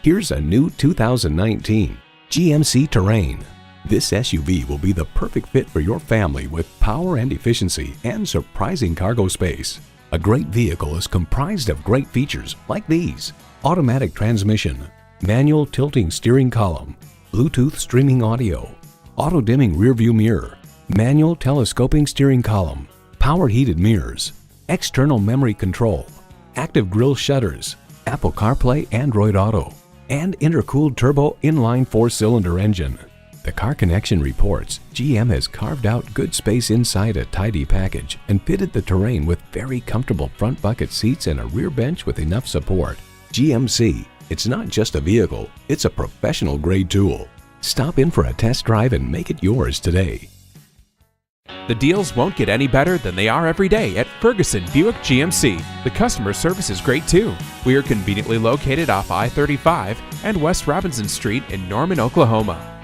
Here's a new 2019 GMC Terrain. This SUV will be the perfect fit for your family with power and efficiency and surprising cargo space. A great vehicle is comprised of great features like these: automatic transmission, manual tilting steering column, Bluetooth streaming audio, auto-dimming rearview mirror, manual telescoping steering column, power heated mirrors, external memory control, active grille shutters, Apple CarPlay, Android Auto, and intercooled turbo inline 4-cylinder engine. The Car Connection reports GM has carved out good space inside a tidy package and fitted the Terrain with very comfortable front bucket seats and a rear bench with enough support. GMC, it's not just a vehicle, it's a professional grade tool. Stop in for a test drive and make it yours today. The deals won't get any better than they are every day at Ferguson Buick GMC. The customer service is great too. We are conveniently located off I-35 and West Robinson Street in Norman, Oklahoma.